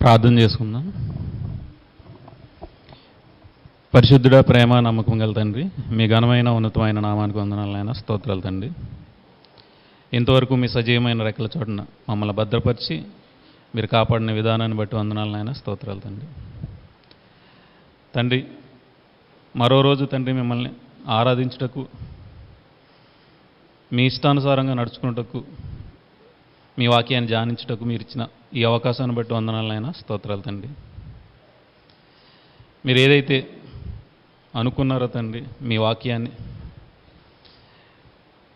ప్రార్థన చేసుకుందాం. పరిశుద్ధుడ, ప్రేమ, నమ్మకం గల తండ్రి, మీ ఘనమైన ఉన్నతమైన నామానికి వందనాలైనా స్తోత్రాలు తండ్రి. ఇంతవరకు మీ సజీవమైన రెక్కల చోటున మమ్మల్ని భద్రపరిచి మీరు కాపాడిన విధానాన్ని బట్టి వందనాలైనా స్తోత్రాలు తండ్రి. తండ్రి, మరో రోజు తండ్రి మిమ్మల్ని ఆరాధించుటకు, మీ ఇష్టానుసారంగా నడుచుకున్నటకు, మీ వాక్యాన్ని ధ్యానించుటకు మీరు ఇచ్చిన ఈ అవకాశాన్ని బట్టి వందనాలైనా స్తోత్రాలు తండ్రి. మీరు ఏదైతే అనుకున్నారో తండ్రి, మీ వాక్యాన్ని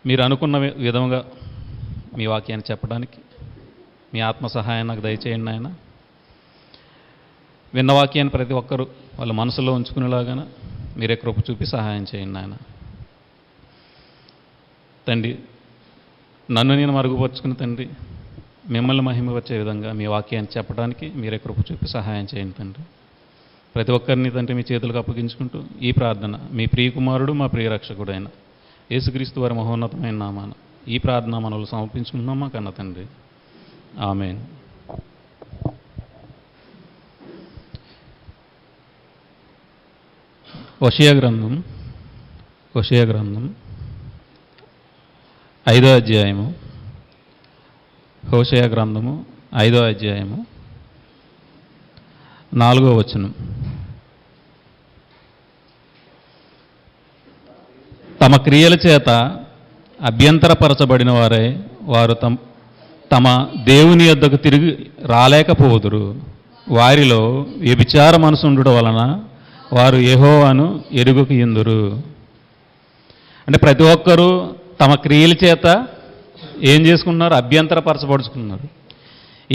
మీరు అనుకున్న విధంగా మీ వాక్యాన్ని చెప్పడానికి మీ ఆత్మ సహాయాన్ని నాకు దయచేయండి ఆయన. విన్న వాక్యాన్ని ప్రతి ఒక్కరూ వాళ్ళ మనసులో ఉంచుకునేలాగా మీరే కృప చూపి సహాయం చేయండి ఆయన. తండ్రి, నన్ను నేను మరుగుపరుచుకుని తండ్రి మిమ్మల్ని మహిమపరిచే విధంగా మీ వాక్యాన్ని చెప్పడానికి మీరే కృప చూపి సహాయం చేయండి తండ్రి. ప్రతి ఒక్కరిని తండ్రి మీ చేతులకు అప్పగించుకుంటూ ఈ ప్రార్థన మీ ప్రియకుమారుడు మా ప్రియరక్షకుడు అయిన యేసుక్రీస్తు వారి మహోన్నతమైన నామాన ఈ ప్రార్థన మనల్ని సమర్పించుకుంటున్నామా కన్న తండ్రి. ఆమేన్. హోషేయ గ్రంథం 5వ అధ్యాయము. హోషేయ గ్రంథము 5వ అధ్యాయము 4వ వచనం. తమ క్రియల చేత అభ్యంతరపరచబడిన వారే వారు తమ దేవుని యొద్దకు తిరిగి రాలేకపోదురు. వారిలో వ్యభిచార మనసు ఉండడం వలన వారు యెహోవాను ఎరుగకయుందురు. అంటే ప్రతి ఒక్కరూ తమ క్రియల చేత ఏం చేసుకున్నారు? అభ్యంతరపరచబడుచుకున్నారు.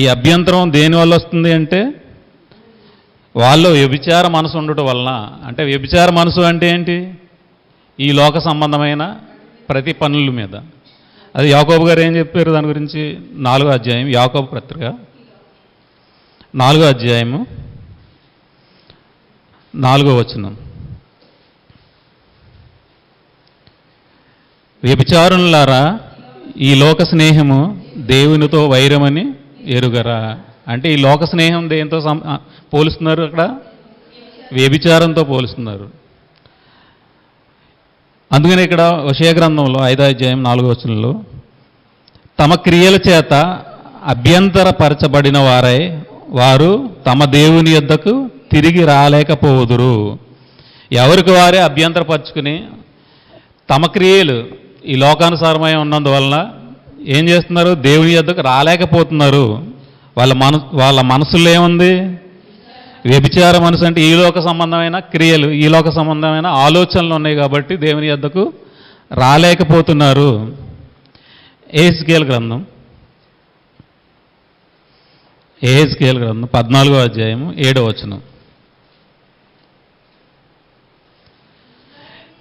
ఈ అభ్యంతరం దేనివల్ల వస్తుంది అంటే వాళ్ళు వ్యభిచార మనసు ఉండటం వలన. అంటే వ్యభిచార మనసు అంటే ఏంటి? ఈ లోక సంబంధమైన ప్రతి పనుల మీద. అది యాకోబు గారు ఏం చెప్పారు దాని గురించి? 4వ అధ్యాయం, యాకోబు పత్రిక 4వ అధ్యాయము 4వ వచనం. వ్యభిచారులారా, ఈ లోక స్నేహము దేవునితో వైరమని ఎరుగరా. అంటే ఈ లోక స్నేహం దేంతో పోలుస్తున్నారు? అక్కడ వ్యభిచారంతో పోలుస్తున్నారు. అందుకని ఇక్కడ హోషేయ గ్రంథంలో 5వ అధ్యాయం 4వ వచనంలో తమ క్రియల చేత అభ్యంతరపరచబడిన వారై వారు తమ దేవుని యొద్దకు తిరిగి రాలేకపోదురు. ఎవరికి వారే అభ్యంతరపరుచుకుని తమ క్రియలు ఈ లోకానుసారమై ఉన్నందువలన ఏం చేస్తున్నారు? దేవుని యొద్దకు రాలేకపోతున్నారు. వాళ్ళ మనసులో ఏముంది? వ్యభిచార మనసు. అంటే ఈ లోక సంబంధమైన క్రియలు, ఈ లోక సంబంధమైన ఆలోచనలు ఉన్నాయి కాబట్టి దేవుని యొద్దకు రాలేకపోతున్నారు. యెహెజ్కేలు గ్రంథం 14వ అధ్యాయము 7వ వచనం.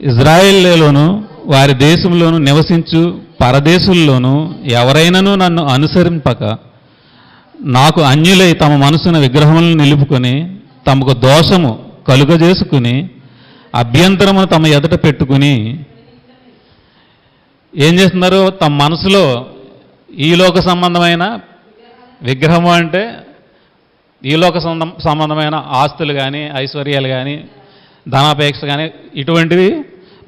ఇజ్రాయేలులోను వారి దేశంలోను నివసించు పరదేశుల్లోనూ ఎవరైనాను నన్ను అనుసరింపక నాకు అన్యులై తమ మనసున విగ్రహములను నిలుపుకొని తమకు దోషము కలుగజేసుకుని అభ్యంతరమును తమ ఎదుట పెట్టుకుని ఏం చేస్తున్నారు? తమ మనసులో ఈ లోక సంబంధమైన విగ్రహము అంటే ఈ లోక సంబంధమైన ఆస్తులు కానీ, ఐశ్వర్యాలు కానీ, ధనాపేక్ష కానీ ఇటువంటివి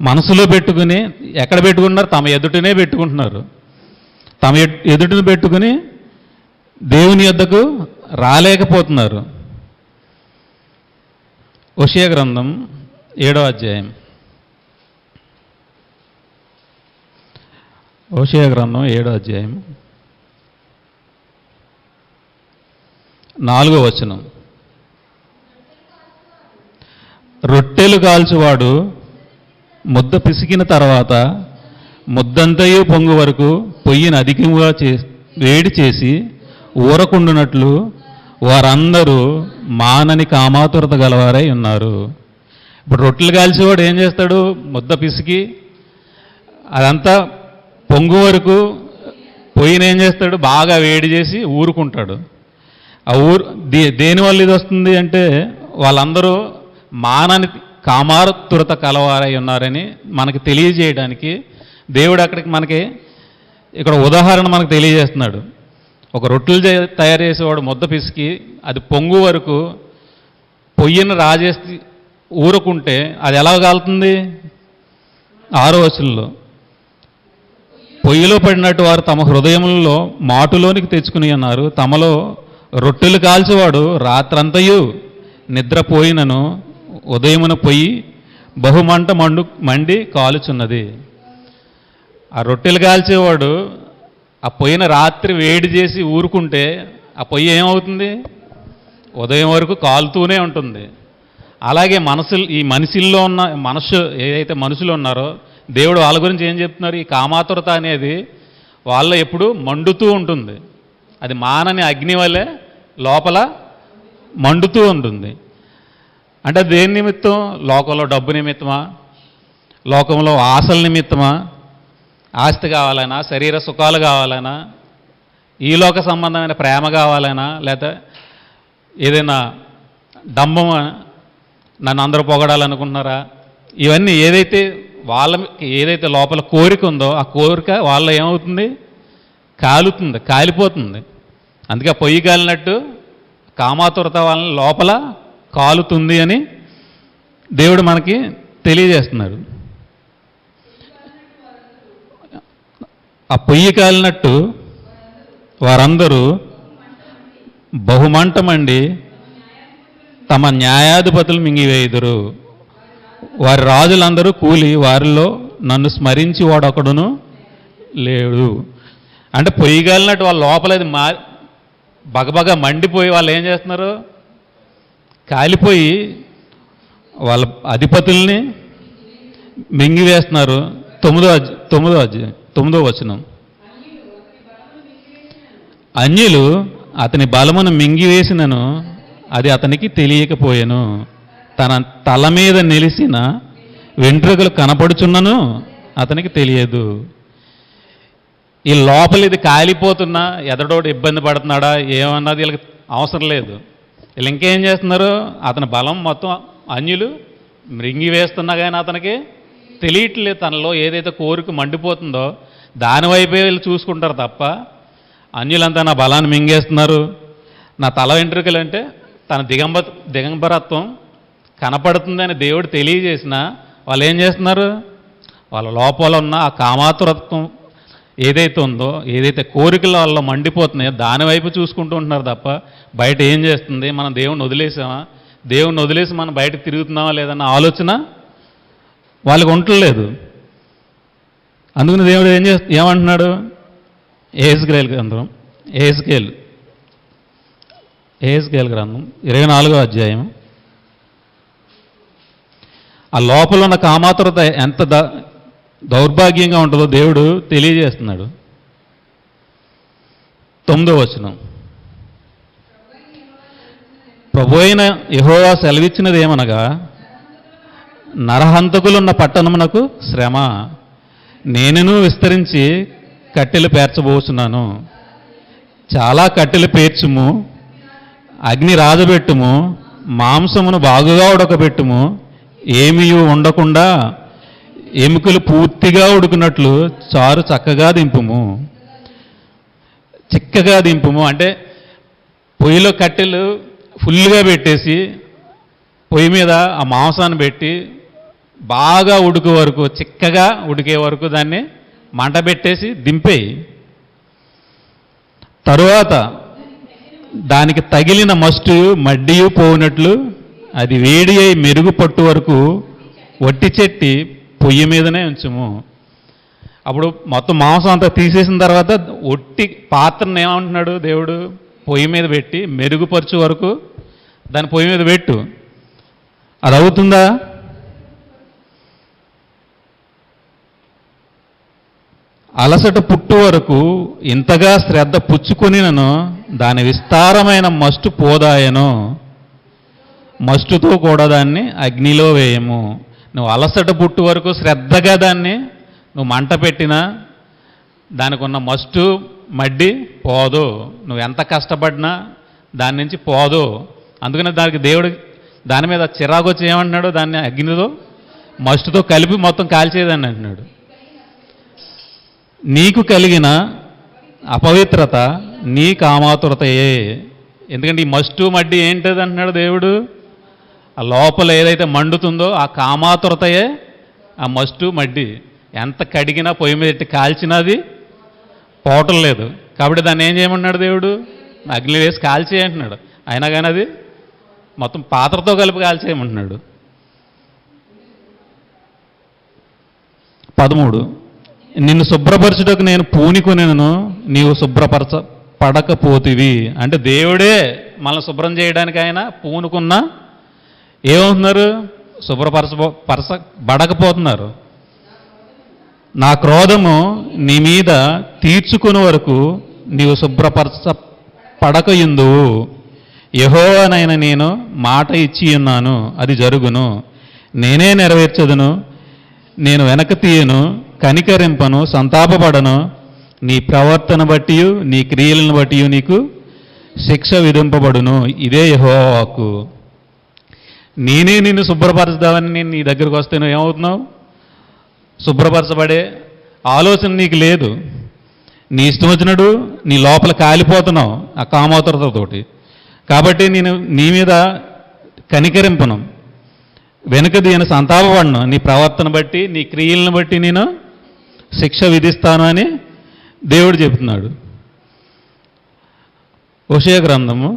మనసులో పెట్టుకుని ఎక్కడ పెట్టుకుంటున్నారు? తమ ఎదుటనే పెట్టుకుంటున్నారు. తమ ఎదుటిని పెట్టుకుని దేవుని యొద్దకు రాలేకపోతున్నారు. హోషేయ గ్రంథం 7వ అధ్యాయం. హోషేయ గ్రంథం 7వ అధ్యాయం 4వ వచనం. రొట్టెలు కాల్చువాడు ముద్ద పిసికిన తర్వాత ముద్దంతయు పొంగు వరకు పొయ్యిని అధికంగా వేడి చేసి ఊరకుండునట్లు వారందరూ మానని కామాతురత గలవారై ఉన్నారు. ఇప్పుడు రొట్టెలు కాల్చేవాడు ఏం చేస్తాడు? ముద్ద పిసికి అదంతా పొంగు వరకు పొయ్యిని ఏం చేస్తాడు? బాగా వేడి చేసి ఊరుకుంటాడు. ఆ దేనివల్ల ఇది వస్తుంది అంటే వాళ్ళందరూ మానని కామాతురత కలవారై ఉన్నారని మనకి తెలియజేయడానికి దేవుడు అక్కడికి మనకి ఇక్కడ ఉదాహరణ మనకు తెలియజేస్తున్నాడు. ఒక రొట్టెలు తయారు చేసేవాడు ముద్ద పిసికి అది పొంగు వరకు పొయ్యిని రాజేసి ఊరుకుంటే అది ఎలా కాలుతుంది? 6వ వచనంలో, పొయ్యిలో పడినట్టు వారు తమ హృదయములలో మాటులోనికి తెచ్చుకుని అన్నారు, తమలో రొట్టెలు కాల్చేవాడు రాత్రంతయు నిద్రపోయినను ఉదయమున పొయ్యి బహుమంట మండి కాలుచున్నది. ఆ రొట్టెలు కాల్చేవాడు ఆ పొయ్యిన రాత్రి వేడి చేసి ఊరుకుంటే ఆ పొయ్యి ఏమవుతుంది? ఉదయం వరకు కాలుతూనే ఉంటుంది. అలాగే ఈ మనిషిల్లో ఉన్న ఏదైతే మనుషులు ఉన్నారో దేవుడు వాళ్ళ గురించి ఏం చెప్తున్నారు? ఈ కామాతురత అనేది వాళ్ళ ఎప్పుడు మండుతూ ఉంటుంది. అది మానని అగ్ని వల్లే లోపల మండుతూ ఉంటుంది. అంటే దేని నిమిత్తం? లోకంలో డబ్బు నిమిత్తమా? లోకంలో ఆశల నిమిత్తమా? ఆస్తి కావాలనా? శరీర సుఖాలు కావాలనా? ఈ లోక సంబంధమైన ప్రేమ కావాలనా? లేదా ఏదైనా డంబమా? నన్ను అందరూ పొగడాలనుకుంటున్నారా? ఇవన్నీ ఏదైతే లోపల కోరిక ఉందో ఆ కోరిక వాళ్ళ ఏమవుతుంది? కాలుతుంది, కాలిపోతుంది. అందుకే పొయ్యి కాలినట్టు కామాతురత వాళ్ళని లోపల కాలుతుంది అని దేవుడు మనకి తెలియజేస్తున్నాడు. ఆ పొయ్యి కాలినట్టు వారందరూ బహుమంటమండి తమ న్యాయాధిపతులు మింగివేయుదురు. వారి రాజులందరూ కూలి వారిలో నన్ను స్మరించి వాడొకడును లేడు. అంటే పొయ్యి కాలినట్టు వాళ్ళ లోపలది బగబగ మండిపోయి వాళ్ళు ఏం చేస్తున్నారు? కాలిపోయి వాళ్ళ అధిపతుల్ని మింగివేస్తున్నారు. 9వ వచనం, అన్యులు అతని బలమును మింగివేసినను అది అతనికి తెలియకపోయెను. తన తల మీద నిలిసిన వెంట్రుకలు కనపడుచున్నను అతనికి తెలియదు. ఈ లోపల ఇది కాలిపోతున్నా ఎదడోడు ఇబ్బంది పడుతున్నాడా ఏమన్నది వీళ్ళకి అవసరం లేదు. వీళ్ళు ఇంకేం చేస్తున్నారు? అతని బలం మొత్తం అన్యులు మృంగివేస్తున్నా కానీ అతనికి తెలియట్లేదు. తనలో ఏదైతే కోరిక మండిపోతుందో దానివైపే వీళ్ళు చూసుకుంటారు తప్ప అన్యులంతా నా బలాన్ని మింగేస్తున్నారు, నా తల వెంట్రుకలు అంటే తన దిగంబరత్వం కనపడుతుందని దేవుడు తెలియజేసిన వాళ్ళు ఏం చేస్తున్నారు? వాళ్ళ లోపల ఉన్న ఆ కామాతురత్వం ఏదైతే ఉందో, ఏదైతే కోరికల వల్ల మండిపోతున్నాయో దానివైపు చూసుకుంటూ ఉంటున్నారు తప్ప బయట ఏం చేస్తుంది, మనం దేవుణ్ణి వదిలేసామా, దేవుణ్ణి వదిలేసి మనం బయట తిరుగుతున్నామా లేదన్న ఆలోచన వాళ్ళకి ఉండలేదు. అందుకని దేవుడు ఏమంటున్నాడు? ఏహెజ్కేలు గ్రంథం 24వ అధ్యాయం, ఆ లోపల ఉన్న కామాతురత ఎంత దౌర్భాగ్యంగా ఉంటుందో దేవుడు తెలియజేస్తున్నాడు. 9వ వచనం, ప్రభువైన యెహోవా సెలవిచ్చినది ఏమనగా, నరహంతకులున్న పట్టణమునకు శ్రమ, నేనును విస్తరించి కట్టెలు పేర్చబోచున్నాను. చాలా కట్టెలు పేర్చుము, అగ్ని రాజబెట్టుము, మాంసమును బాగుగా ఉడకబెట్టుము, ఏమీ ఉండకుండా ఎముకలు పూర్తిగా ఉడుకున్నట్లు చారు చక్కగా దింపుము. చిక్కగా దింపుము అంటే పొయ్యిలో కట్టెలు ఫుల్గా పెట్టేసి పొయ్యి మీద ఆ మాంసాన్ని పెట్టి బాగా ఉడికే వరకు, చిక్కగా ఉడికే వరకు దాన్ని మంట పెట్టేసి దింపేయి. తరువాత దానికి తగిలిన మస్టు మడ్డియు పోయినట్లు అది వేడి అయి మెరుగు పట్టు వరకు వట్టి చెట్టి పొయ్యి మీదనే ఉంచుము. అప్పుడు మొత్తం మాంసం అంతా తీసేసిన తర్వాత ఒట్టి పాత్రను ఏమంటున్నాడు దేవుడు? పొయ్యి మీద పెట్టి మెరుగుపరచు వరకు దాని పొయ్యి మీద పెట్టు. అది అవుతుందా? అలసట పుట్టు వరకు ఇంతగా శ్రద్ధ పుచ్చుకొనినను దాని విస్తారమైన మస్టు పోదాయను, మస్టుతో కూడా దాన్ని అగ్నిలో వేయము. నువ్వు అలసట పుట్టు వరకు శ్రద్ధగా దాన్ని నువ్వు మంట పెట్టినా దానికి ఉన్న మస్టు మడ్డి పోదు. నువ్వు ఎంత కష్టపడినా దాని నుంచి పోదు. అందుకనే దానికి దేవుడు దాని మీద చిరాకు వచ్చి ఏమంటున్నాడు? దాన్ని అగ్నితో మస్టుతో కలిపి మొత్తం కాల్చేదని అంటున్నాడు. నీకు కలిగిన అపవిత్రత నీ కామాతురతయే. ఎందుకంటే ఈ మస్టు మడ్డి ఏంటది అంటున్నాడు దేవుడు. ఆ లోపల ఏదైతే మండుతుందో ఆ కామాతురతయే ఆ మస్టు మడ్డి. ఎంత కడిగినా పొయ్యి మీద పెట్టి కాల్చినది పోవటం లేదు. కాబట్టి దాన్ని ఏం చేయమన్నాడు దేవుడు? అగ్ని వేసి కాల్చేయంటున్నాడు. అయినా కానీ అది మొత్తం పాత్రతో కలిపి కాల్చేయమంటున్నాడు. 13 నిన్ను శుభ్రపరచుటకు నేను పూనికొనెను, నీవు శుభ్రపరచపడకపోతివి. అంటే దేవుడే మనల్ని శుభ్రం చేయడానికి ఆయన పూనుకున్నా ఏమవుతున్నారు? శుభ్రపరచబడకపోతున్నారు. నా క్రోధము నీ మీద తీర్చుకుని వరకు నీవు శుభ్రపరచపడకయుందువు. యెహోవానైన నేను మాట ఇచ్చి ఉన్నాను, అది జరుగును. నేనే నెరవేర్చదును. నేను వెనక తీయను, కనికరింపను, సంతాపపడను. నీ ప్రవర్తన బట్టి నీ క్రియలను బట్టి నీకు శిక్ష విధింపబడును. ఇదే యెహోవా వాక్కు. నేనే నిన్ను శుభ్రపరచుదామని నేను నీ దగ్గరకు వస్తే నువ్వు ఏమవుతున్నావు? శుభ్రపరచబడే ఆలోచన నీకు లేదు. నీ ఇష్టం వచ్చినట్టు నీ లోపల కాలిపోతున్నావు ఆ కామోతరతోటి. కాబట్టి నేను నీ మీద కనికరింపను, వెనుక దీని సంతాపపడను. నీ ప్రవర్తన బట్టి నీ క్రియలను బట్టి నేను శిక్ష విధిస్తాను అని దేవుడు చెప్తున్నాడు. హోషేయ గ్రంథము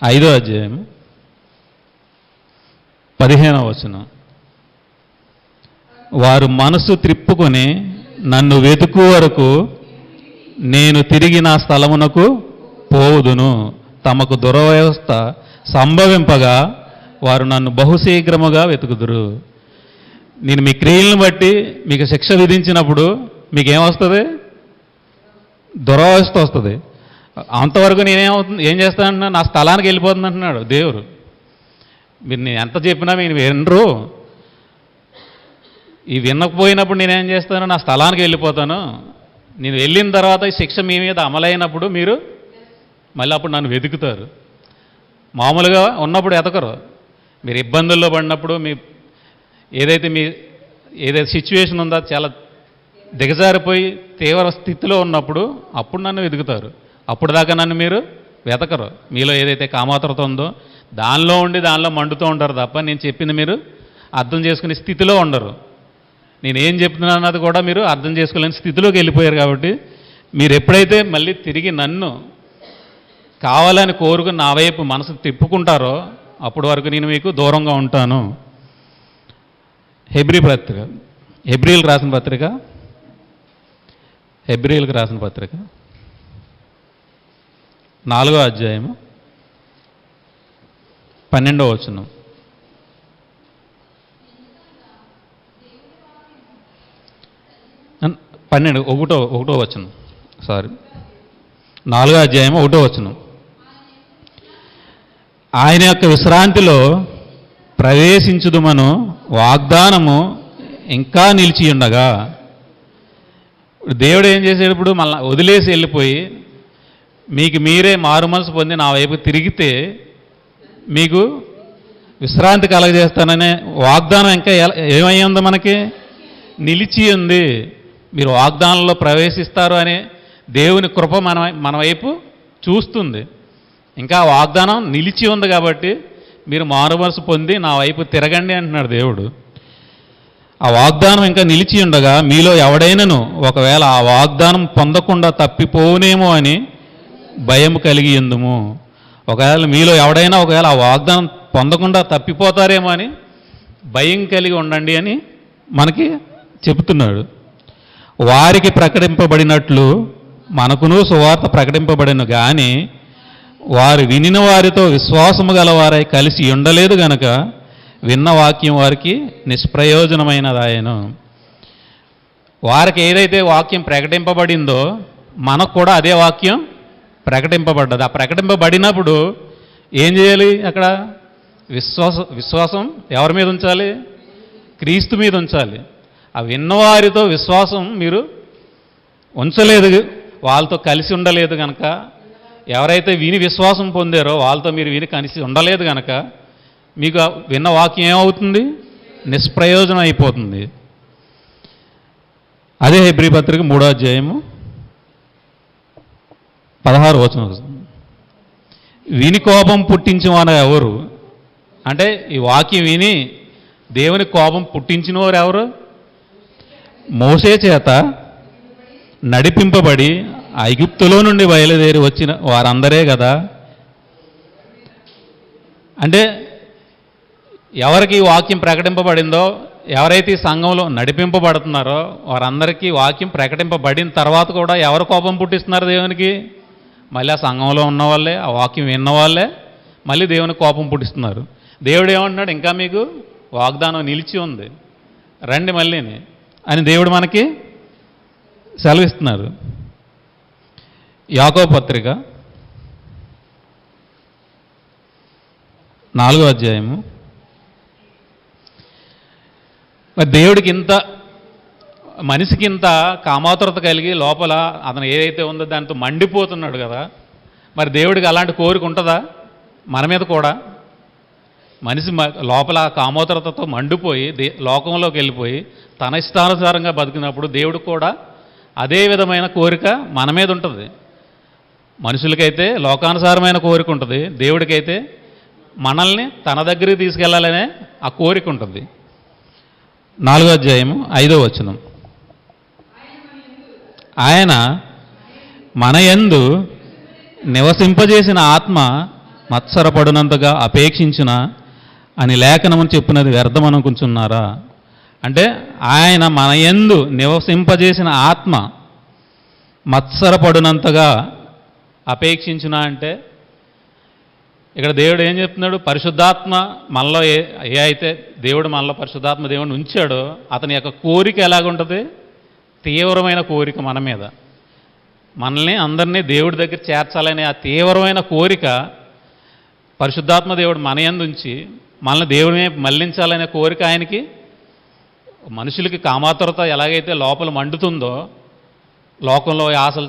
5వ అధ్యాయము 15వ వచనం. వారు మనసు త్రిప్పుకొని నన్ను వెతుకు వరకు నేను తిరిగి నా స్థలమునకు పోవుదును. తమకు దురవస్థ సంభవింపగా వారు నన్ను బహుశీఘ్రముగా వెతుకుదురు. నేను మీ క్రియలను బట్టి మీకు శిక్ష విధించినప్పుడు మీకేమొస్తుంది? దురవస్థ వస్తుంది. అంతవరకు ఏం చేస్తానన్నా నా స్థలానికి వెళ్ళిపోతుంది అంటున్నాడు దేవుడు. మీరు నేను ఎంత చెప్పినా మీరు వినరు. ఈ వినకపోయినప్పుడు నేనేం చేస్తాను? నా స్థలానికి వెళ్ళిపోతాను. నేను వెళ్ళిన తర్వాత ఈ శిక్ష మీ మీద అమలైనప్పుడు మీరు మళ్ళీ అప్పుడు నన్ను వెతుకుతారు. మామూలుగా ఉన్నప్పుడు ఎతకరు. మీరు ఇబ్బందుల్లో పడినప్పుడు ఏదైతే సిచ్యువేషన్ ఉందో చాలా దిగజారిపోయి తీవ్ర స్థితిలో ఉన్నప్పుడు అప్పుడు నన్ను వెతుకుతారు. అప్పుడు దాకా నన్ను మీరు వెతకరు. మీలో ఏదైతే కామాతురత ఉందో దానిలో మండుతూ ఉంటారు తప్ప నేను చెప్పింది మీరు అర్థం చేసుకునే స్థితిలో ఉండరు. నేనేం చెప్తున్నాను అన్నది కూడా మీరు అర్థం చేసుకోలేని స్థితిలోకి వెళ్ళిపోయారు. కాబట్టి మీరు ఎప్పుడైతే మళ్ళీ తిరిగి నన్ను కావాలని కోరుకుని నా వైపు మనసు తిప్పుకుంటారో అప్పటి వరకు నేను మీకు దూరంగా ఉంటాను. హెబ్రీలకు రాసిన పత్రిక 4వ అధ్యాయము 12వ వచనం. ఒకటో వచనం. 4వ అధ్యాయం 1వ వచనం. ఆయన యొక్క విశ్రాంతిలో ప్రవేశించుదుమను వాగ్దానము ఇంకా నిలిచి ఉండగా. దేవుడు ఏం చేసేటప్పుడు మళ్ళీ వదిలేసి వెళ్ళిపోయి మీకు మీరే మారు మనసు పొంది నా వైపు తిరిగితే మీకు విశ్రాంతి కలగజేస్తాననే వాగ్దానం ఇంకా ఏమై ఉందో మనకి నిలిచి ఉంది. మీరు వాగ్దానంలో ప్రవేశిస్తారు అనే దేవుని కృప మన వైపు చూస్తుంది. ఇంకా వాగ్దానం నిలిచి ఉంది కాబట్టి మీరు మారు మనసు పొంది నా వైపు తిరగండి అంటున్నాడు దేవుడు. ఆ వాగ్దానం ఇంకా నిలిచి ఉండగా మీలో ఎవడైనను ఒకవేళ ఆ వాగ్దానం పొందకుండా తప్పిపోనేమో అని భయం కలిగి ఎందుము. మీలో ఎవడైనా ఒకవేళ ఆ వాగ్దానం పొందకుండా తప్పిపోతారేమో అని భయం కలిగి ఉండండి అని మనకి చెబుతున్నాడు. వారికి ప్రకటింపబడినట్లు మనకును సువార్త ప్రకటింపబడిన కానీ వారు వినిన వారితో విశ్వాసము గలవారై కలిసి ఉండలేదు గనక విన్న వాక్యం వారికి నిష్ప్రయోజనమైనదాయను. వారికి ఏదైతే వాక్యం ప్రకటింపబడిందో మనకు కూడా అదే వాక్యం ప్రకటింపబడ్డది. ఆ ప్రకటింపబడినప్పుడు ఏం చేయాలి? అక్కడ విశ్వాసం ఎవరి మీద ఉంచాలి? క్రీస్తు మీద ఉంచాలి. ఆ విన్నవారితో విశ్వాసం మీరు ఉంచలేదు, వాళ్ళతో కలిసి ఉండలేదు కనుక, ఎవరైతే విని విశ్వాసం పొందారో వాళ్ళతో మీరు విని కలిసి ఉండలేదు కనుక మీకు విన్న వాక్యం ఏమవుతుంది? నిష్ప్రయోజనం అయిపోతుంది. అదే హెబ్రీ పత్రిక 3వ అధ్యాయము 16వ వచనం. విని కోపం పుట్టించిన ఎవరు అంటే ఈ వాక్యం విని దేవుని కోపం పుట్టించిన వారు ఎవరు? మోషే చేత నడిపింపబడి ఐగుప్తులో నుండి బయలుదేరి వచ్చిన వారందరే కదా. అంటే ఎవరికి వాక్యం ప్రకటింపబడిందో, ఎవరైతే ఈ సంఘంలో నడిపింపబడుతున్నారో వారందరికీ వాక్యం ప్రకటింపబడిన తర్వాత కూడా ఎవరు కోపం పుట్టిస్తున్నారు దేవునికి? మళ్ళీ ఆ సంఘంలో ఉన్న వాళ్ళే, ఆ వాక్యం విన్న వాళ్ళే మళ్ళీ దేవునికి కోపం పుట్టిస్తున్నారు. దేవుడు ఏమంటున్నాడు? ఇంకా మీకు వాగ్దానం నిలిచి ఉంది, రండి మళ్ళీని అని దేవుడు మనకి సెలవిస్తున్నారు. యాకోబు పత్రిక 4వ అధ్యాయము. మరి దేవుడికి ఇంత, మనిషికి ఇంత కామాతురత కలిగి లోపల అతను ఏదైతే ఉందో దాంతో మండిపోతున్నాడు కదా. మరి దేవుడికి అలాంటి కోరిక ఉంటుందా మన మీద కూడా? మనిషి లోపల కామోతరతతో మండిపోయి లోకంలోకి వెళ్ళిపోయి తన ఇష్టానుసారంగా బతికినప్పుడు దేవుడు కూడా అదే విధమైన కోరిక మన మీద ఉంటుంది. మనుషులకైతే లోకానుసారమైన కోరిక ఉంటుంది, దేవుడికైతే మనల్ని తన దగ్గరికి తీసుకెళ్లాలనే ఆ కోరిక ఉంటుంది. 4వ అధ్యాయము 5వ వచనం. ఆయన మన యందు నివసింపజేసిన ఆత్మ మత్సరపడునంతగా అపేక్షించిన అని లేఖనమని చెప్పినది వ్యర్థమనుకుంటున్నారా? అంటే ఆయన మన యందు నివసింపజేసిన ఆత్మ మత్సరపడునంతగా అపేక్షించిన అంటే ఇక్కడ దేవుడు ఏం చెప్తున్నాడు? పరిశుద్ధాత్మ మనలో ఏ అయితే దేవుడు మనలో పరిశుద్ధాత్మ దేవుడిని ఉంచాడో అతని యొక్క కోరిక ఎలాగుంటుంది? తీవ్రమైన కోరిక మన మీద, మనల్ని అందరినీ దేవుడి దగ్గర చేర్చాలనే ఆ తీవ్రమైన కోరిక పరిశుద్ధాత్మ దేవుడు మన యందు ఉంచి మనల్ని దేవుడి వైపు మళ్లించాలనే కోరిక ఆయనకి. మనుషులకి కామాతురత ఎలాగైతే లోపల మండుతుందో, లోకంలో ఆశలు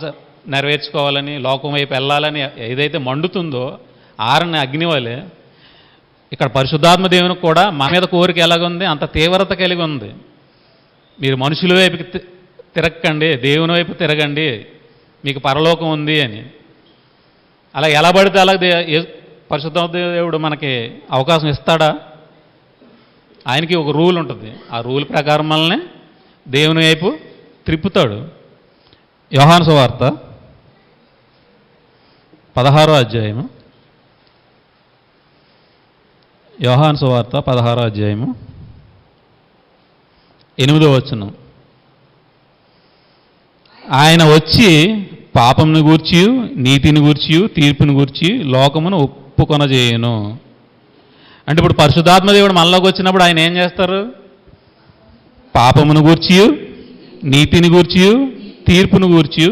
నెరవేర్చుకోవాలని, లోకం వైపు వెళ్ళాలని ఏదైతే మండుతుందో ఆరని అగ్ని వలె ఇక్కడ పరిశుద్ధాత్మ దేవునికి కూడా మన మీద కోరిక ఎలాగుంది? అంత తీవ్రత కలిగి ఉంది. మీరు మనుషుల వైపుకి తిరగకండి, దేవుని వైపు తిరగండి, మీకు పరలోకం ఉంది అని. అలా ఎలా పడితే అలా పరిశుద్ధాత్మ దేవుడు మనకి అవకాశం ఇస్తాడా? ఆయనకి ఒక రూల్ ఉంటుంది, ఆ రూల్ ప్రకారం మనల్ని దేవుని వైపు త్రిప్పుతాడు. యోహాను సువార్త 16వ అధ్యాయము. యోహాను సువార్త 16వ అధ్యాయము 8వ వచనం. ఆయన వచ్చి పాపమును గూర్చి, నీతిని గూర్చి, తీర్పుని గూర్చి లోకమును ఒప్పుకొనజేయును. అంటే ఇప్పుడు పరిశుద్ధాత్మ దేవుడు మనలోకి వచ్చినప్పుడు ఆయన ఏం చేస్తారు? పాపమును గూర్చి, నీతిని గూర్చి, తీర్పును గూర్చి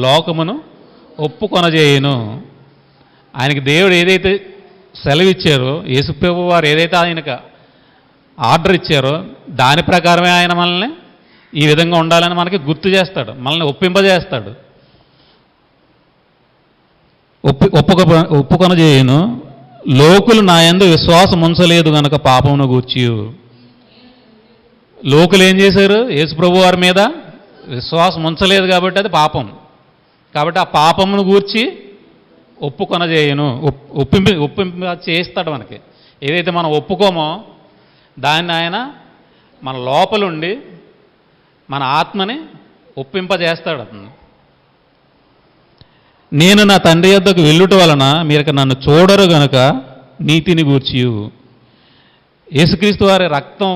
లోకమును ఒప్పుకొనజేయును. ఆయనకి దేవుడు ఏదైతే సెలవిచ్చారో, యేసుప్రభు వారు ఏదైతే ఆయనకు ఆర్డర్ ఇచ్చారో దాని ప్రకారమే ఆయన మనల్ని ఈ విధంగా ఉండాలని మనకి గుర్తు చేస్తాడు, మనల్ని ఒప్పింపజేస్తాడు. ఒప్పుకొనజేయును. లోకులు నా యందు విశ్వాసం ఉంచలేదు గనక పాపమును గూర్చి. లోకులు ఏం చేశారు? యేసుప్రభు వారి మీద విశ్వాసం ఉంచలేదు కాబట్టి అది పాపం. కాబట్టి ఆ పాపమును గూర్చి ఒప్పుకొనజేయును, ఒప్పింప చేస్తాడు మనకి. ఏదైతే మనం ఒప్పుకోమో దాన్ని ఆయన మన లోపలుండి మన ఆత్మని ఒప్పింపజేస్తాడు అతను. నేను నా తండ్రి యొద్దకు వెళ్ళుట వలన మీరు నన్ను చూడరు గనుక నీతిని గూర్చి. యేసుక్రీస్తు వారి రక్తం,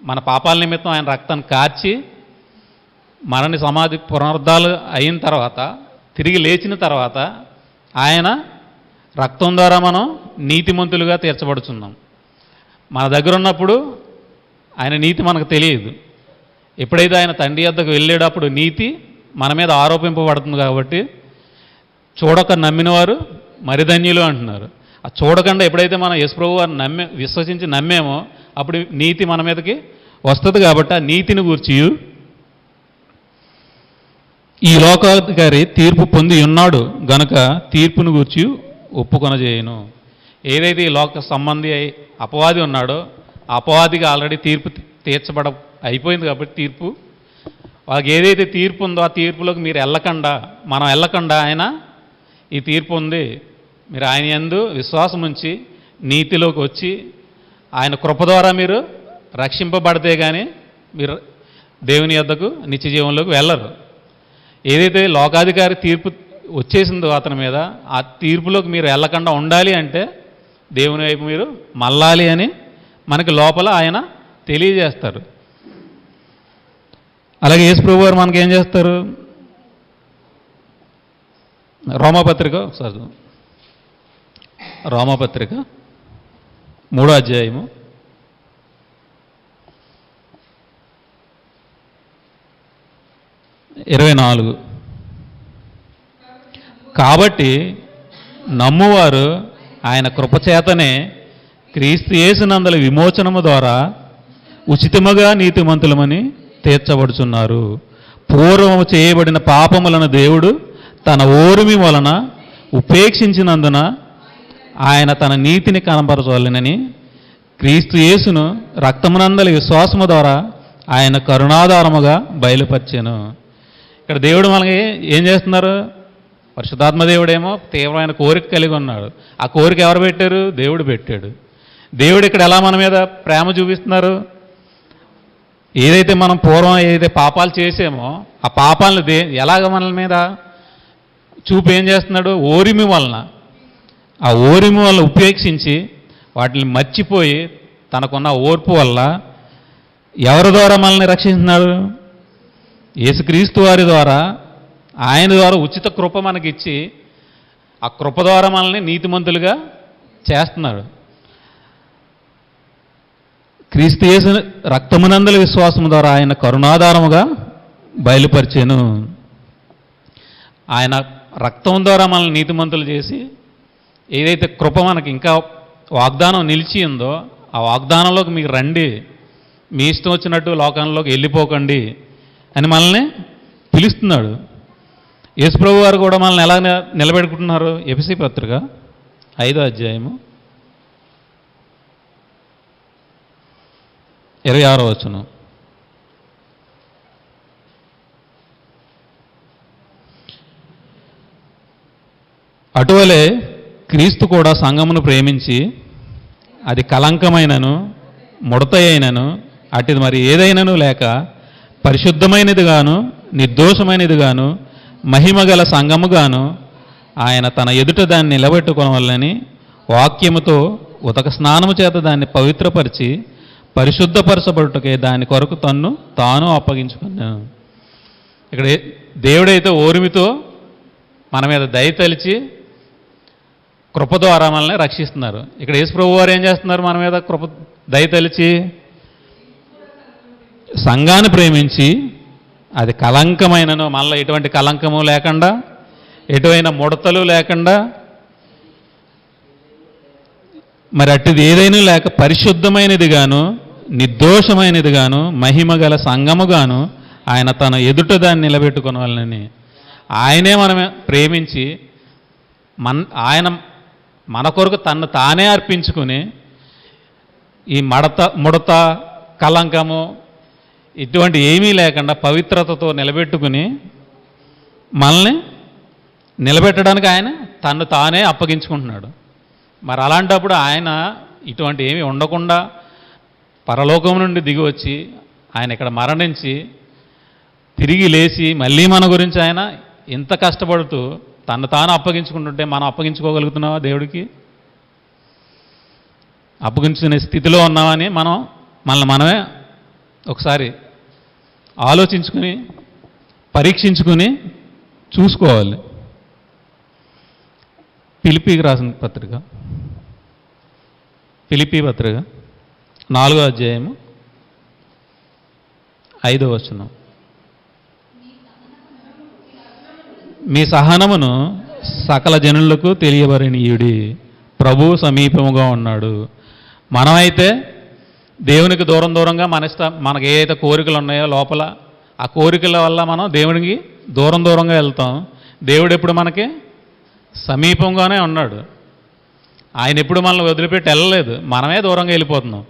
మన పాపాల నిమిత్తం ఆయన రక్తాన్ని కార్చి మరణి సమాధి పునరుద్ధాలు అయిన తర్వాత, తిరిగి లేచిన తర్వాత ఆయన రక్తం ద్వారా మనం నీతిమంతులుగా తీర్చబడుచున్నాం. మన దగ్గర ఉన్నప్పుడు ఆయన నీతి మనకు తెలియదు. ఎప్పుడైతే ఆయన తండ్రి యొద్దకు వెళ్ళేటప్పుడు నీతి మన మీద ఆరోపింపబడుతుంది. కాబట్టి చూడక నమ్మిన వారు మరిధన్యులు అంటున్నారు. ఆ చూడకుండా ఎప్పుడైతే మనం యేసుప్రభు వారిని విశ్వసించి నమ్మేమో అప్పుడు నీతి మన మీదకి వస్తుంది. కాబట్టి ఆ నీతిని గూర్చి ఈ లోకాధికారి తీర్పు పొంది ఉన్నాడు గనుక తీర్పును గూర్చి ఒప్పుకొనజేయును. ఏదైతే ఈ లోక సంబంధి అపవాది ఉన్నాడో అపవాదికి ఆల్రెడీ తీర్పు తీర్చబడ అయిపోయింది కాబట్టి తీర్పు వాళ్ళకి ఏదైతే తీర్పు ఉందో ఆ తీర్పులోకి మీరు మనం వెళ్ళకుండా ఆయన ఈ తీర్పు ఉంది, మీరు ఆయన యందు విశ్వాసం ఉంచి నీతిలోకి వచ్చి ఆయన కృప ద్వారా మీరు రక్షింపబడితే కానీ మీరు దేవుని యొద్దకు నిత్య జీవంలోకి వెళ్ళరు. ఏదైతే లోకాధికారి తీర్పు వచ్చేసిందో అతని మీద, ఆ తీర్పులోకి మీరు వెళ్ళకుండా ఉండాలి అంటే దేవుని వైపు మీరు మళ్ళాలి అని మనకి లోపల ఆయన తెలియజేస్తారు. అలాగే యేసు ప్రభు వారు మనకేం చేస్తారు? రోమాపత్రిక 3వ అధ్యాయము 24. కాబట్టి నమ్మువారు ఆయన కృపచేతనే క్రీస్తు యేసునందలి విమోచనము ద్వారా ఉచితముగా నీతిమంతులమని తీర్చబడుచున్నారు. పూర్వము చేయబడిన పాపములను దేవుడు తన ఓర్మి వలన ఉపేక్షించినందున ఆయన తన నీతిని కనపరచవలెనని క్రీస్తు యేసును రక్తమునందలి విశ్వాసము ద్వారా ఆయన కరుణాధారముగా బయలుపరిచాను. ఇక్కడ దేవుడు మనకి ఏం చేస్తున్నారు? పరిశుద్ధాత్మ దేవుడేమో తీవ్రమైన కోరిక కలిగి ఉన్నాడు. ఆ కోరిక ఎవరు పెట్టారు? దేవుడు పెట్టాడు. దేవుడు ఇక్కడ ఎలా మన మీద ప్రేమ చూపిస్తున్నారు? ఏదైతే మనం పూర్వం ఏదైతే పాపాలు చేసామో ఆ పాపాలను ఎలాగ మన మీద చూపు ఏం చేస్తున్నాడు? ఓరిమి వలన, ఆ ఓరిమి వల్ల ఉపేక్షించి వాటిని మర్చిపోయి తనకున్న ఓర్పు వల్ల ఎవరి ద్వారా మనల్ని రక్షిస్తున్నాడు? యేసుక్రీస్తు వారి ద్వారా, ఆయన ద్వారా ఉచిత కృప మనకిచ్చి ఆ కృప ద్వారా మనల్ని నీతిమంతులుగా చేస్తున్నాడు. క్రీస్తు యేసు రక్తమునందలి విశ్వాసము ద్వారా ఆయన కరుణాధారముగా బయలుపరిచాను. ఆయన రక్తం ద్వారా మనల్ని నీతిమంతులు చేసి ఏదైతే కృప మనకి ఇంకా వాగ్దానం నిలిచి ఉందో ఆ వాగ్దానంలోకి మీకు రండి, మీ ఇష్టం వచ్చినట్టు లోకంలోకి వెళ్ళిపోకండి అని మనల్ని పిలుస్తున్నాడు. యేసుప్రభు వారు కూడా మనల్ని ఎలా నిలబెట్టుకుంటున్నారు? ఎఫెసీ పత్రిక 5వ అధ్యాయము 26వ వచనం. అటువలే క్రీస్తు కూడా సంఘమును ప్రేమించి అది కలంకమైనను ముడత అయినను అటిది మరి ఏదైనను లేక పరిశుద్ధమైనదిగాను నిర్దోషమైనదిగాను మహిమగల సంఘముగాను ఆయన తన ఎదుట దాన్ని నిలబెట్టుకోవాలని వాక్యముతో ఉతక స్నానము చేత దాన్ని పవిత్రపరిచి పరిశుద్ధపరచబడుటకే దాని కొరకు తాను అప్పగించుకున్నాను. ఇక్కడ దేవుడైతే ఓర్మితో మన మీద దయతలిచి కృప ద్వారా మనల్ని రక్షిస్తున్నారు. ఇక్కడ యేసుప్రభు వారు ఏం చేస్తున్నారు? మన మీద కృప దయతలిచి సంఘాన్ని ప్రేమించి అది కలంకమైనను, మళ్ళీ ఎటువంటి కలంకము లేకుండా, ఎటువైన ముడతలు లేకుండా, మరి అట్టిది ఏదైనా లేక పరిశుద్ధమైనదిగాను నిర్దోషమైనదిగాను మహిమగల సంఘముగాను ఆయన తన ఎదుట దాన్ని నిలబెట్టుకోవాలని ఆయనే మనం ప్రేమించి ఆయన మన కొరకు తను తానే అర్పించుకుని ఈ ముడత కలంకము ఇటువంటి ఏమీ లేకుండా పవిత్రతతో నిలబెట్టుకుని మనల్ని నిలబెట్టడానికి ఆయన తను తానే అప్పగించుకుంటున్నాడు. మరి అలాంటప్పుడు ఆయన ఇటువంటి ఏమీ ఉండకుండా పరలోకం నుండి దిగి వచ్చి ఆయన ఇక్కడ మరణించి తిరిగి లేచి మళ్ళీ మన గురించి ఆయన ఇంత కష్టపడుతూ తను తాను అప్పగించుకుంటుంటే మనం అప్పగించుకోగలుగుతున్నావా? దేవుడికి అప్పగించుకునే స్థితిలో ఉన్నామని మనల్ని మనమే ఒకసారి ఆలోచించుకుని పరీక్షించుకుని చూసుకోవాలి. ఫిలిప్పీకి రాసిన పత్రిక 4వ అధ్యాయము 5వ వచనం. మీ సహనమును సకల జనులకు తెలియబరనీయుడి, ప్రభువు సమీపముగా ఉన్నాడు. మనమైతే దేవునికి దూరంగా మనకి ఏదైతే కోరికలు ఉన్నాయో లోపల ఆ కోరికల వల్ల మనం దేవునికి దూరంగా వెళ్తాం. దేవుడు ఎప్పుడు మనకి సమీపంగానే ఉన్నాడు. ఆయన ఎప్పుడు మనల్ని వదిలిపెట్టి వెళ్ళలేదు, మనమే దూరంగా వెళ్ళిపోతున్నాం.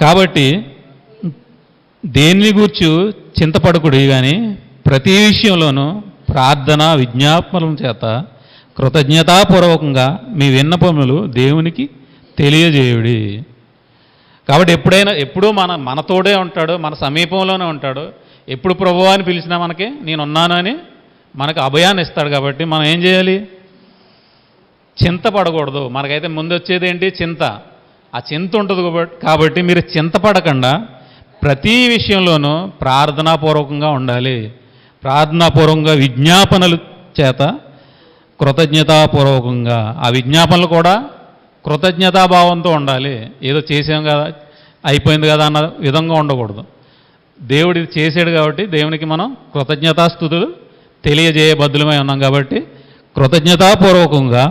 కాబట్టి దేన్ని గూర్చి చింతపడకుడి కానీ ప్రతి విషయంలోనూ ప్రార్థన విజ్ఞాపనల చేత కృతజ్ఞతాపూర్వకంగా మీ విన్నపములు దేవునికి తెలియజేయుడి. కాబట్టి ఎప్పుడూ మనతోడే ఉంటాడు, మన సమీపంలోనే ఉంటాడు. ఎప్పుడు ప్రభువా అని పిలిచినా మనకి నేనున్నాను అని మనకు అభయాన్ని ఇస్తాడు. కాబట్టి మనం ఏం చేయాలి? చింతపడకూడదు. మనకైతే ముందు వచ్చేది ఏంటి? చింత. ఆ చింత ఉంటుంది కాబట్టి మీరు చింతపడకుండా ప్రతి విషయంలోనూ ప్రార్థనాపూర్వకంగా ఉండాలి. ప్రార్థనాపూర్వకంగా విజ్ఞాపనల చేత కృతజ్ఞతాపూర్వకంగా, ఆ విజ్ఞాపనలు కూడా కృతజ్ఞతాభావంతో ఉండాలి. ఏదో చేసాం కదా, అయిపోయింది కదా అన్న విధంగా ఉండకూడదు. దేవుడు చేసాడు కాబట్టి దేవునికి మనం కృతజ్ఞతాస్తుతులు తెలియజేయబద్ధులమై ఉన్నాం. కాబట్టి కృతజ్ఞతాపూర్వకంగా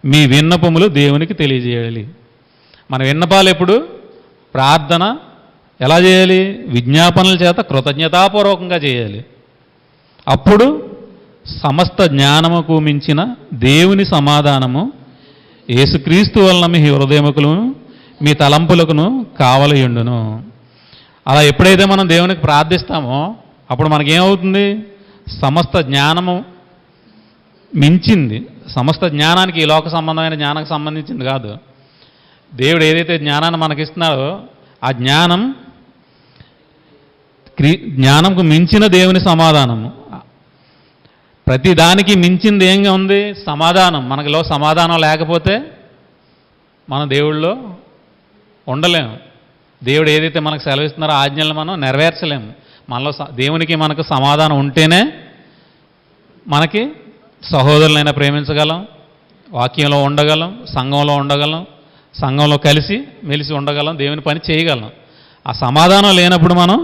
మీ విన్నపములు దేవునికి తెలియజేయాలి. మన విన్నపాలు ఎప్పుడు? ప్రార్థన ఎలా చేయాలి? విజ్ఞాపనల చేత కృతజ్ఞతాపూర్వకంగా చేయాలి. అప్పుడు సమస్త జ్ఞానముకు మించిన దేవుని సమాధానము యేసుక్రీస్తు వలన మీ హృదయముకులను మీ తలంపులకును కావలయుండును. అలా ఎప్పుడైతే మనం దేవునికి ప్రార్థిస్తామో అప్పుడు మనకేమవుతుంది? సమస్త జ్ఞానము మించింది. సమస్త జ్ఞానానికి, ఈ లోక సంబంధమైన జ్ఞానానికి సంబంధించింది కాదు. దేవుడు ఏదైతే జ్ఞానాన్ని మనకిస్తున్నాడో ఆ జ్ఞానంకు మించిన దేవుని సమాధానము. ప్రతి దానికి మించింది ఏంగా ఉంది? సమాధానం. మనలో సమాధానం లేకపోతే మన దేవుళ్ళో ఉండలేము. దేవుడు ఏదైతే మనకు సెలవిస్తున్నారో ఆజ్ఞలను మనం నెరవేర్చలేము. మనలో దేవునికి మనకు సమాధానం ఉంటేనే మనకి సహోదరులైనా ప్రేమించగలం, వాక్యంలో ఉండగలం, సంఘంలో ఉండగలం, సంఘంలో కలిసి మెలిసి ఉండగలం, దేవుని పని చేయగలం. ఆ సమాధానం లేనప్పుడు మనం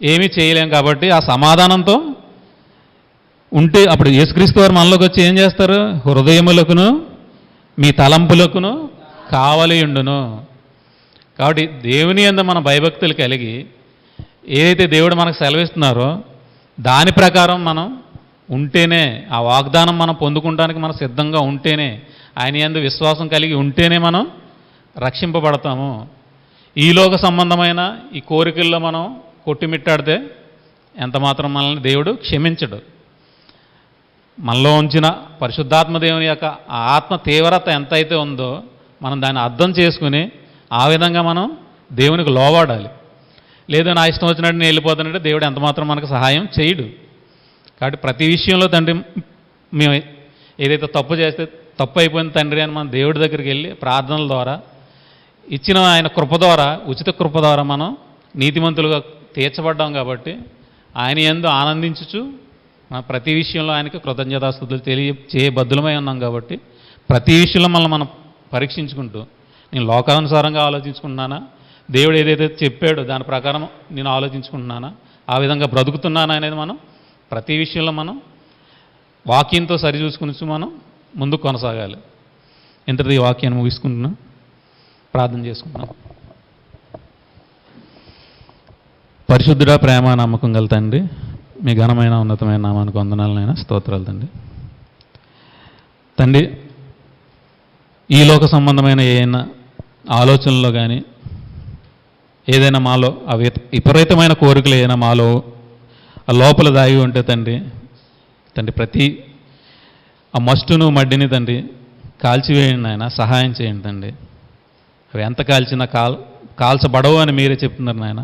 ఏమీ చేయలేం. కాబట్టి ఆ సమాధానంతో ఉంటే అప్పుడు యేసుక్రీస్తు వారు మనలోకి వచ్చి ఏం చేస్తారు? హృదయములకును మీ తలంపులకును కావలియుండును. కాబట్టి దేవుని యందు మన భయభక్తులు కలిగి ఏదైతే దేవుడు మనకు సెలవిస్తున్నారో దాని ప్రకారం మనం ఉంటేనే, ఆ వాగ్దానం మనం పొందుకోవడానికి మనం సిద్ధంగా ఉంటేనే, ఆయన యందు విశ్వాసం కలిగి ఉంటేనే మనం రక్షింపబడతాము. ఈలోక సంబంధమైన ఈ కోరికల్లో మనం కొట్టిమిట్టాడితే ఎంతమాత్రం మనల్ని దేవుడు క్షమించడు. మనలో ఉంచిన పరిశుద్ధాత్మ దేవుని యొక్క ఆ ఆత్మ తీవ్రత ఎంతైతే ఉందో మనం దాన్ని అర్థం చేసుకుని ఆ విధంగా మనం దేవునికి లోబడాలి. లేదు నా ఇష్టం వచ్చినట్టు నేను వెళ్ళిపోతానంటే దేవుడు ఎంతమాత్రం మనకు సహాయం చేయడు. కాబట్టి ప్రతి విషయంలో తండ్రి, మేము ఏదైతే తప్పు చేస్తే తప్పు అయిపోయింది తండ్రి అని మనం దేవుడి దగ్గరికి వెళ్ళి ప్రార్థనల ద్వారా ఇచ్చిన ఆయన కృప ద్వారా, ఉచిత కృప ద్వారా మనం నీతిమంతులుగా తీర్చబడ్డాం. కాబట్టి ఆయన యందు ఆనందించుచు ప్రతి విషయంలో ఆయనకి కృతజ్ఞతాస్తుతులు చేయబద్ధులమై ఉన్నాం. కాబట్టి ప్రతి విషయంలో మనం పరీక్షించుకుంటూ నేను లోకానుసారంగా ఆలోచించుకుంటున్నానా, దేవుడు ఏదైతే చెప్పాడో దాని ప్రకారం నేను ఆలోచించుకుంటున్నానా, ఆ విధంగా బ్రతుకుతున్నానా అనేది మనం ప్రతి విషయంలో మనం వాక్యంతో సరిచూసుకుని మనం ముందుకు కొనసాగాలి. ఇంతటి ఈ వాక్యాన్ని ముగించుకుంటున్నాం, ప్రార్థన చేసుకుంటున్నాం. పరిశుద్ధుడా, ప్రేమ నమ్మకం గల తండ్రి, మీ ఘనమైన ఉన్నతమైన నామానికి వందనాలనైనా స్తోత్రాలు తండ్రి. తండ్రి, ఈ లోక సంబంధమైన ఏదైనా ఆలోచనలో కానీ ఏదైనా మాలో విపరీతమైన కోరికలు ఏదైనా మాలో లోపల దాగి ఉంటే తండ్రి ప్రతి ఆ మస్టును మడ్డిని తండ్రి కాల్చివేయండి నాయన, సహాయం చేయండి తండ్రి. అవి ఎంత కాల్చినా కాల్చబడవు అని మీరే చెప్తున్నారు నాయన.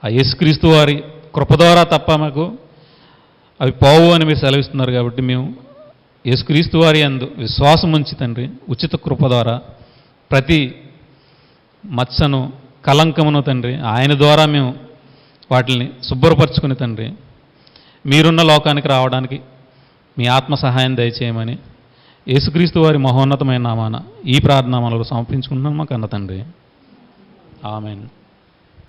ఆ యేసుక్రీస్తు వారి కృప ద్వారా తప్ప మాకు అవి పోవు అని మీరు సెలవిస్తున్నారు. కాబట్టి మేము యేసుక్రీస్తు వారి యందు విశ్వాసం ఉంచి తండ్రి ఉచిత కృప ద్వారా ప్రతి మత్సను కలంకమును తండ్రి ఆయన ద్వారా మేము వాటిని శుభ్రపరచుకుని తండ్రి మీరున్న లోకానికి రావడానికి మీ ఆత్మ సహాయం దయచేయమని యేసుక్రీస్తు వారి మహోన్నతమైన నామాన ఈ ప్రార్థన మనలో సమర్పించుకుంటున్నాం మా కన్న తండ్రి. ఆమేన్.